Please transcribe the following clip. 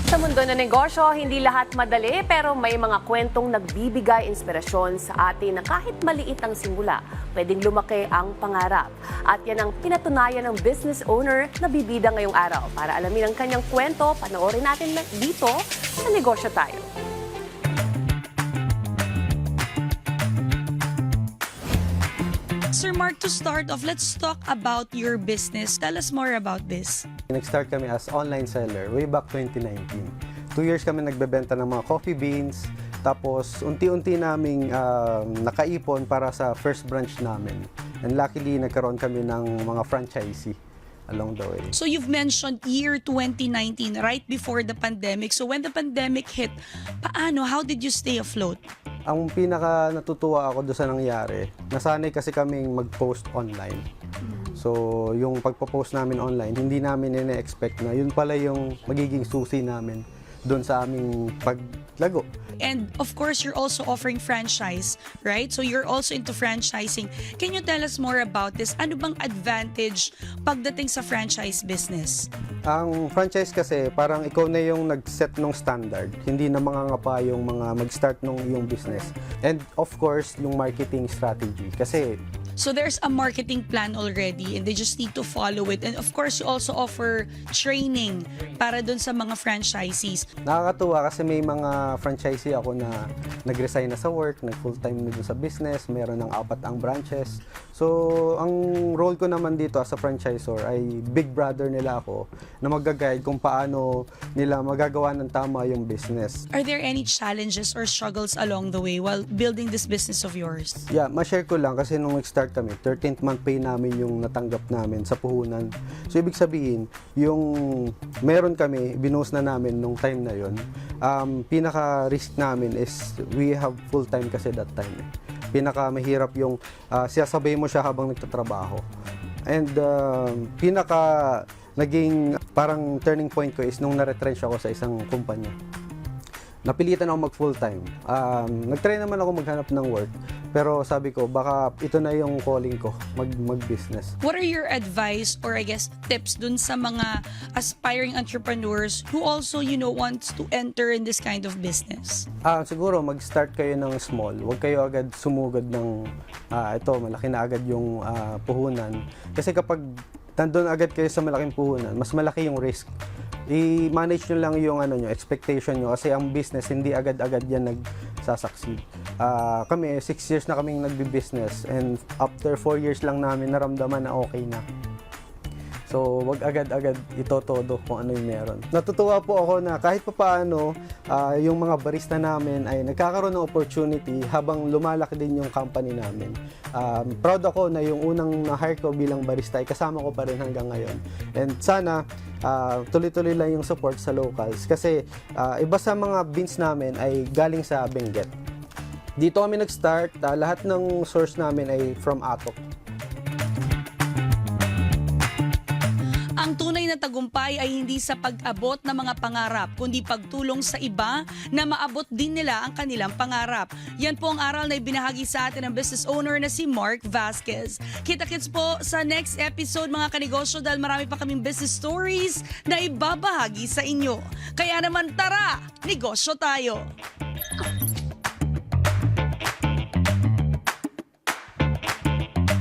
Sa mundo ng negosyo, hindi lahat madali pero may mga kwentong nagbibigay inspirasyon sa atin na kahit maliit ang simula, pwedeng lumaki ang pangarap. At yan ang pinatunayan ng business owner na bibida ngayong araw. Para alamin ang kanyang kwento, panoorin natin dito sa Negosyo Tayo. Sir Mark, to start off, let's talk about your business. Tell us more about this. Nag-start kami as online seller way back 2019. 2 years kami nagbebenta ng mga coffee beans, tapos unti-unti naming nakaipon para sa first branch namin. And luckily, nagkaroon kami ng mga franchisee along the way. So you've mentioned year 2019, right before the pandemic. So when the pandemic hit, how did you stay afloat? Ang pinaka natutuwa ako doon sa nangyari, nasanay kasi kaming mag-post online. So, yung pagpo-post namin online, hindi namin ina-expect na yun pala yung magiging susi namin doon sa aming paglago. And of course, you're also offering franchise, right? So you're also into franchising. Can you tell us more about this? Ano bang advantage pagdating sa franchise business? Ang franchise kasi, parang ikaw na yung nag-set ng standard. Hindi na mangangapa yung mga mag-start ng iyong business. And of course, yung marketing strategy. Kasi So there's a marketing plan already and they just need to follow it. And of course, you also offer training para dun sa mga franchisees. nakakatuwa kasi may mga franchisee ako na nag-resign na sa work, nag-full-time na dun sa business, meron ng 4 ang branches. So, ang role ko naman dito as a franchisor ay big brother nila ako na mag-guide kung paano nila magagawa ng tama yung business. Are there any challenges or struggles along the way while building this business of yours? Yeah, ma-share ko lang kasi nung nag-start kami, 13th month pay namin yung natanggap namin sa puhunan. So, ibig sabihin, yung meron kami, binuhos na namin nung time na yon. Pinaka-risk namin is we have full-time kasi that time. Pinaka-mahirap yung siyasabay mo siya habang nagtatrabaho. And pinaka naging parang turning point ko is nung na-retrench ako sa isang kumpanya. Napilitan ako mag-full-time. Nag-try naman ako maghanap ng work. Pero sabi ko, baka ito na yung calling ko, mag-business. What are your advice or I guess tips dun sa mga aspiring entrepreneurs who also, wants to enter in this kind of business? Siguro mag-start kayo ng small. Huwag kayo agad sumugod ng ito, malaki na agad yung puhunan. Kasi kapag nandun agad kayo sa malaking puhunan, mas malaki yung risk. I-manage nyo lang yung expectation nyo kasi ang business hindi agad-agad yan nagsasucceed. Kami, 6 years na kaming nagbi-business and after 4 years lang namin naramdaman na okay na. So, wag agad-agad ito-todo kung ano yung meron. Natutuwa po ako na kahit papaano, yung mga barista namin ay nagkakaroon ng opportunity habang lumalaki din yung company namin. Proud ako na yung unang na-hire ko bilang barista ay kasama ko pa rin hanggang ngayon. And sana, tuloy-tuloy lang yung support sa locals kasi iba sa mga beans namin ay galing sa Benguet. Dito kami nag-start, lahat ng source namin ay from Atok. Ang tunay na tagumpay ay hindi sa pag-abot ng mga pangarap, kundi pagtulong sa iba na maabot din nila ang kanilang pangarap. Yan po ang aral na ibinahagi sa atin ng business owner na si Mark Vasquez. Kita-kits po sa next episode mga kanegosyo dahil marami pa kaming business stories na ibabahagi sa inyo. Kaya naman tara, negosyo tayo!